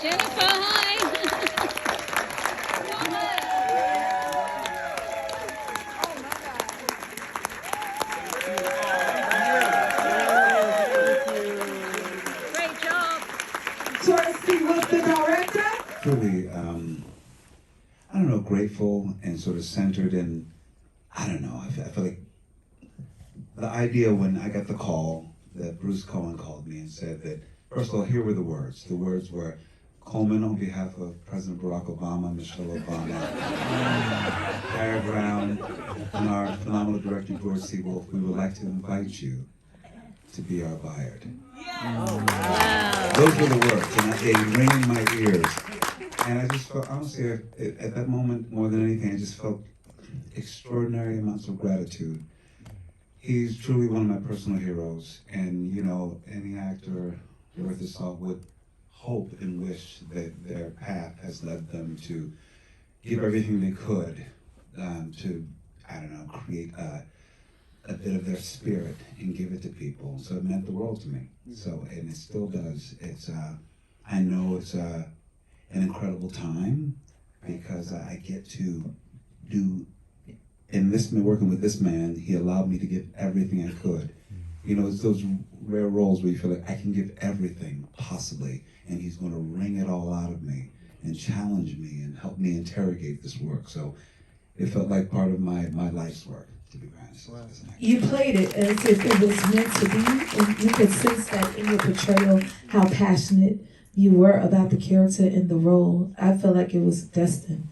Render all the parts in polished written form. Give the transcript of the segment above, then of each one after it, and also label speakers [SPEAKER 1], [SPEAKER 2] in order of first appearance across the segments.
[SPEAKER 1] Jennifer, hi. Great job.
[SPEAKER 2] Trustee with the director.
[SPEAKER 3] Truly, I don't know, grateful and sort of centered in, I don't know, I feel like the idea when I got the call that Bruce Cohen called me and said that, first of all, here were the words. The words were, Colman, on behalf of President Barack Obama, Michelle Obama, Harry Brown, and our phenomenal director, George C. Wolfe, we would like to invite you to be our buyer.
[SPEAKER 1] Wow.
[SPEAKER 3] Those were the words, and they ring in my ears. And I just felt, honestly, at that moment, more than anything, I just felt extraordinary amounts of gratitude. He's truly one of my personal heroes, and you know, any actor worth his salt would hope and wish that their path has led them to give everything they could to, I don't know, create a bit of their spirit and give it to people. So it meant the world to me. So, and it still does. It's, I know it's an incredible time because I get to do. In this, working with this man, he allowed me to give everything I could. You know, it's those rare roles where you feel like I can give everything possibly, and he's going to wring it all out of me and challenge me and help me interrogate this work. So it felt like part of my life's work, to be honest. Wow.
[SPEAKER 2] You played it as if it was meant to be, and you could sense that in your portrayal, how passionate you were about the character and the role. I felt like it was destined.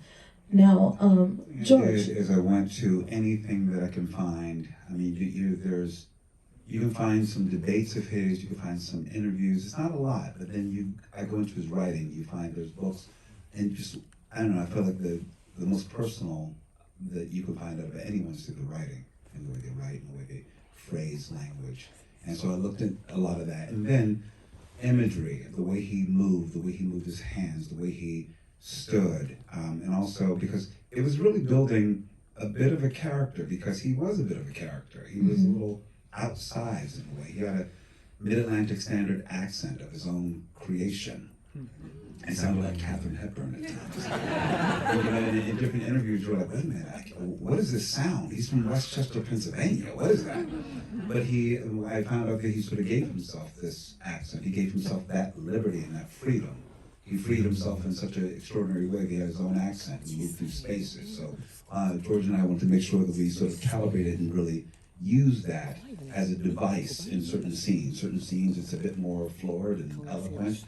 [SPEAKER 2] Now, George.
[SPEAKER 3] As I went to anything that I can find, I mean, you can find some debates of his, you can find some interviews. It's not a lot, but then I go into his writing, you find there's books, and just, I don't know, I feel like the most personal that you can find out of anyone's through the writing, and the way they write, and the way they phrase language. And so I looked at a lot of that. And then imagery, the way he moved his hands, the way he stood, and also because it was really building a bit of a character, because he was a bit of a character. He was a little outsized in a way. He had a mid-Atlantic standard accent of his own creation. And sounded like Katharine Hepburn at times. You know, in different interviews, you're like, wait a minute, what is this sound? He's from Westchester, Pennsylvania. What is that? But I found out that he sort of gave himself this accent. He gave himself that liberty and that freedom. He freed himself in such an extraordinary way. He had his own accent and moved through spaces. So George and I wanted to make sure that we sort of calibrated and really used that as a device in certain scenes. Certain scenes, it's a bit more florid and eloquent.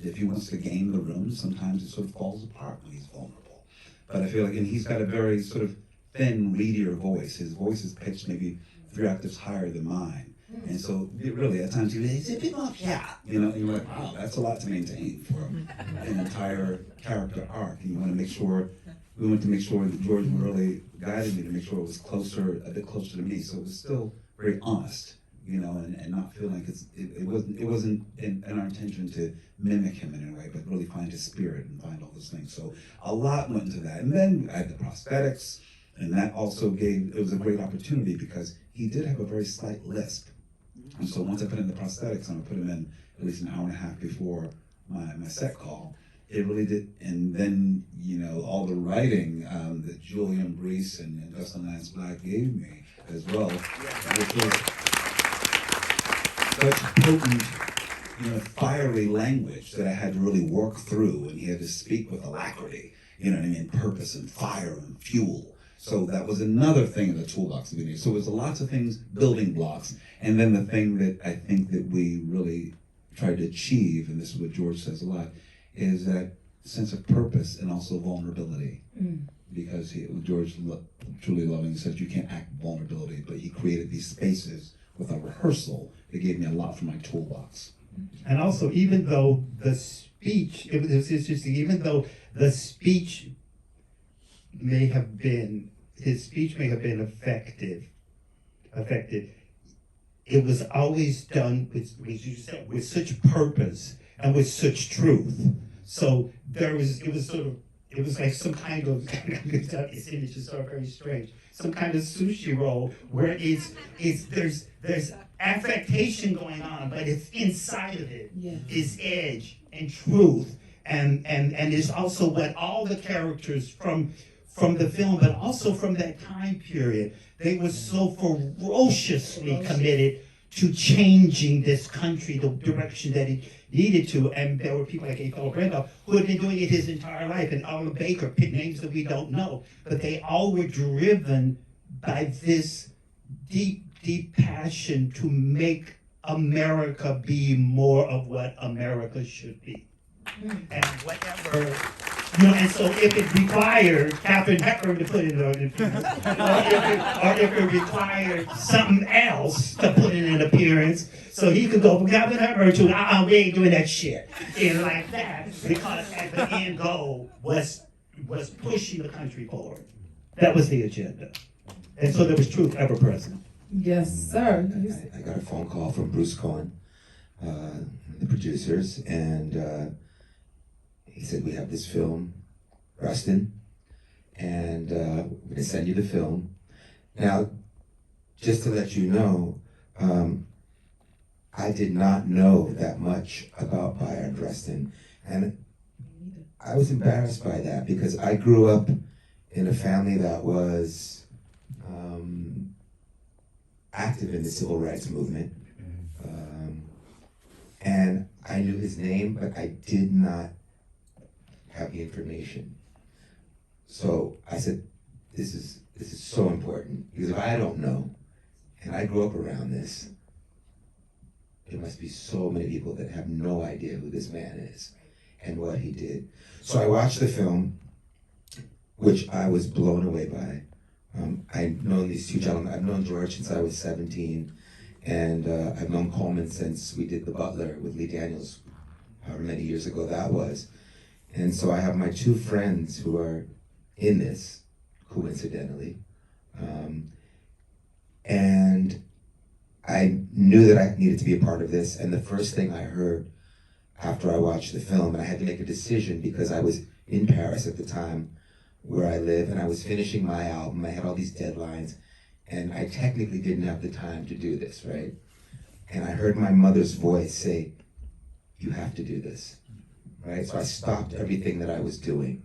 [SPEAKER 3] If he wants to game the room, sometimes it sort of falls apart when he's vulnerable. But I feel like, and he's got a very sort of thin, reedier voice. His voice is pitched maybe 3 octaves higher than mine. And so, really, at times he's a bit more, you know, and you're like, wow, that's a lot to maintain for an entire character arc. And you want to make sure, we wanted to make sure that George really guided me to make sure it was a bit closer to me. So it was still very honest, you know, and not feeling like it wasn't in our intention to mimic him in any way, but really find his spirit and find all those things. So a lot went into that. And then I had the prosthetics, and that also it was a great opportunity because he did have a very slight lisp. And so once I put in the prosthetics, and I put him in at least an hour and a half before my set call, it really did. And then, you know, all the writing that Julian Brees and Justin Lance Black gave me as well, which was such potent, you know, fiery language that I had to really work through, and he had to speak with alacrity, you know what I mean, purpose and fire and fuel. So that was another thing in the toolbox that we needed. So it was lots of things, building blocks. And then the thing that I think that we really tried to achieve, and this is what George says a lot, is that sense of purpose and also vulnerability. Because George, truly loving, says you can't act vulnerability, but he created these spaces with a rehearsal that gave me a lot from my toolbox.
[SPEAKER 4] And also, even though the speech, it was interesting, even though the speech his speech may have been effective, it was always done with, as you said, with such purpose and with such truth. So it was like some kind of, this image is sort of very strange, some kind of sushi roll where there's affectation going on, but it's inside of it is edge and truth and it's also what all the characters from the film, but also from that time period, they were so ferociously committed to changing this country, the direction that it needed to. And there were people like A. Philip Randolph who had been doing it his entire life, and Oliver Baker, names that we don't know, but they all were driven by this deep, deep passion to make America be more of what America should be. And whatever, and so if it required Catherine Hepburn to put in an appearance, or if it required something else to put in an appearance, so he could go from Catherine Hepburn to, we ain't doing that shit, like that, because at the end goal was pushing the country forward. That was the agenda. And so there was truth ever present.
[SPEAKER 2] Yes, sir.
[SPEAKER 5] I got a phone call from Bruce Cohen, the producers, and he said, we have this film, Rustin, and we're going to send you the film. Now, just to let you know, I did not know that much about Bayard Rustin, and I was embarrassed by that because I grew up in a family that was active in the civil rights movement, and I knew his name, but I did not have the information. So I said, this is so important, because if I don't know, and I grew up around this, there must be so many people that have no idea who this man is and what he did. So I watched the film, which I was blown away by. I've known these two gentlemen. I've known George since I was 17, and I've known Colman since we did The Butler with Lee Daniels, however many years ago that was. And so I have my two friends who are in this, coincidentally, and I knew that I needed to be a part of this. And the first thing I heard after I watched the film, and I had to make a decision because I was in Paris at the time, where I live, and I was finishing my album. I had all these deadlines, and I technically didn't have the time to do this, right? And I heard my mother's voice say, you have to do this, right? So I stopped everything that I was doing.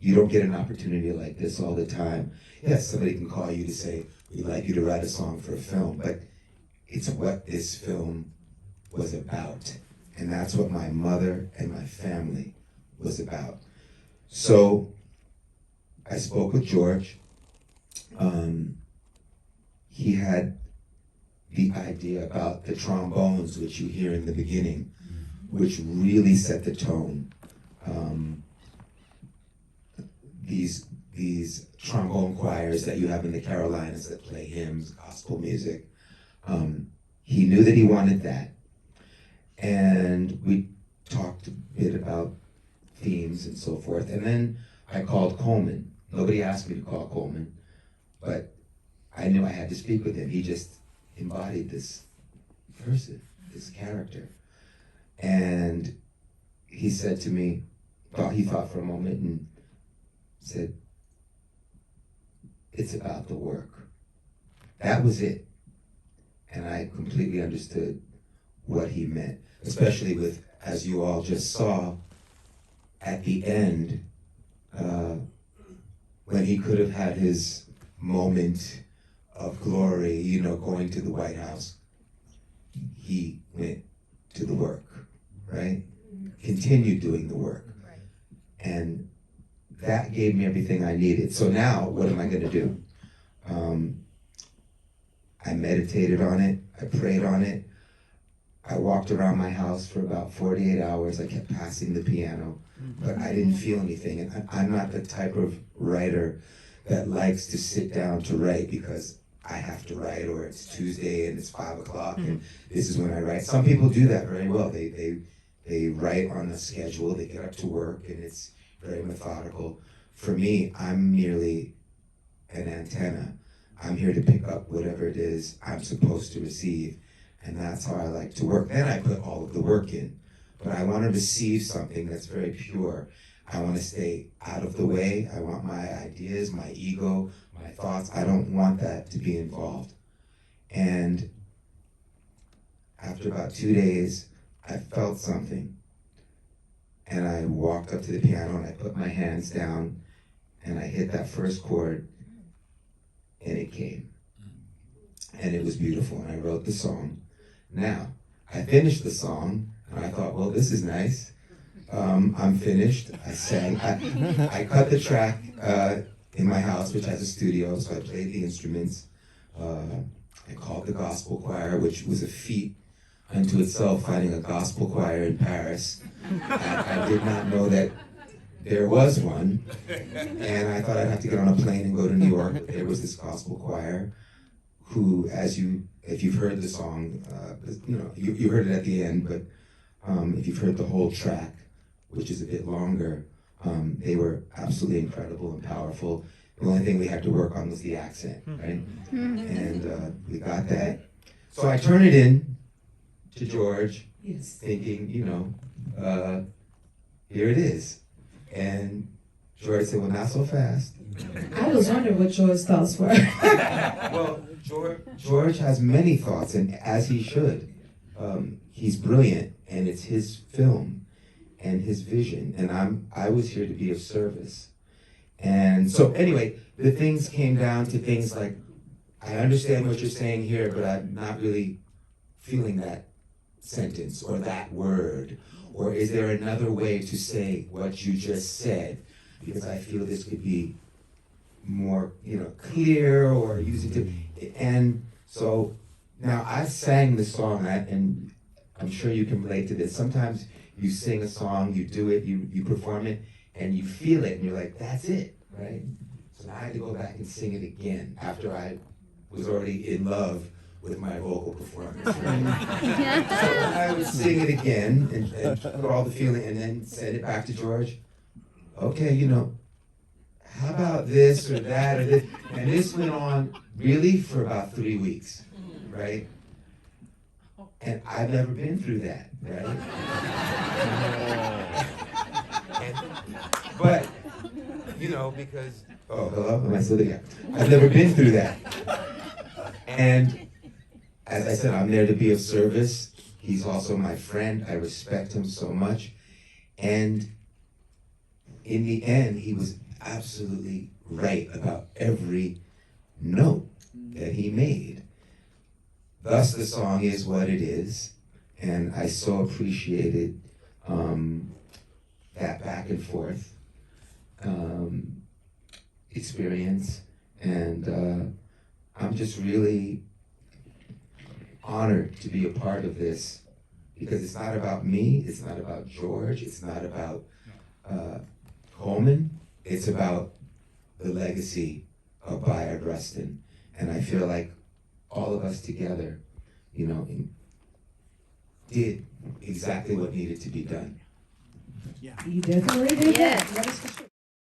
[SPEAKER 5] You don't get an opportunity like this all the time. Yes, somebody can call you to say, we'd like you to write a song for a film, but it's what this film was about. And that's what my mother and my family was about. So I spoke with George. He had the idea about the trombones, which you hear in the beginning, which really set the tone. These trombone choirs that you have in the Carolinas that play hymns, gospel music. He knew that he wanted that. And we talked a bit about themes and so forth. And then I called Colman. Nobody asked me to call Colman, but I knew I had to speak with him. He just embodied this person, this character. And he said to me, he thought for a moment and said, it's about the work. That was it. And I completely understood what he meant, especially with, as you all just saw, at the end, when he could have had his moment of glory, going to the White House, he went to the work, right? Continued doing the work. And that gave me everything I needed. So now, what am I going to do? I meditated on it. I prayed on it. I walked around my house for about 48 hours. I kept passing the piano, but I didn't feel anything. And I'm not the type of writer that likes to sit down to write because I have to write, or it's Tuesday and it's 5 o'clock and this is when I write. Some people do that very well. They write on a schedule. They get up to work and it's very methodical. For me, I'm merely an antenna. I'm here to pick up whatever it is I'm supposed to receive. And that's how I like to work. Then I put all of the work in. But I want to receive something that's very pure. I want to stay out of the way. I want my ideas, my ego, my thoughts. I don't want that to be involved. And after about 2 days, I felt something. and I walked up to the piano and I put my hands down and I hit that first chord and it came. And it was beautiful, and I wrote the song. Now, I finished the song, and I thought, well, this is nice. I'm finished. I sang. I cut the track in my house, which has a studio, so I played the instruments. I called the gospel choir, which was a feat unto itself, finding a gospel choir in Paris. I did not know that there was one, and I thought I'd have to get on a plane and go to New York. There was this gospel choir who, if you've heard the song, you heard it at the end, but if you've heard the whole track, which is a bit longer, they were absolutely incredible and powerful. The only thing we had to work on was the accent, right? And we got that. So I turned it in to George,
[SPEAKER 2] Yes.
[SPEAKER 5] thinking, here it is. And George said, well, not so fast.
[SPEAKER 2] I was wondering what George's thoughts were.
[SPEAKER 5] Well, George has many thoughts, and as he should. He's brilliant, and it's his film and his vision, and I was here to be of service. And so anyway, the things came down to things like, I understand what you're saying here, but I'm not really feeling that sentence or that word. Or is there another way to say what you just said? Because I feel this could be more, clear or using to. And so now I sang the song, and I'm sure you can relate to this. Sometimes you sing a song, you do it, you perform it, and you feel it, and you're like, that's it, right? So now I had to go back and sing it again after I was already in love with my vocal performance. Right? So I would sing it again and put all the feeling, and then send it back to George. Okay, how about this or that or this? And this went on really for about 3 weeks, right? And I've never been through that, right? But, because, oh, hello, am I still there? I've never been through that. And as I said, I'm there to be of service. He's also my friend. I respect him so much. And in the end, he was absolutely right about every note that he made. Thus, the song is what it is. And I so appreciated that back and forth experience. And I'm just really honored to be a part of this, because it's not about me, it's not about George, it's not about Colman, it's about the legacy of Bayard Rustin. And I feel like all of us together, did exactly what needed to be done.
[SPEAKER 2] You definitely did
[SPEAKER 1] Yeah.
[SPEAKER 2] that. That is for sure.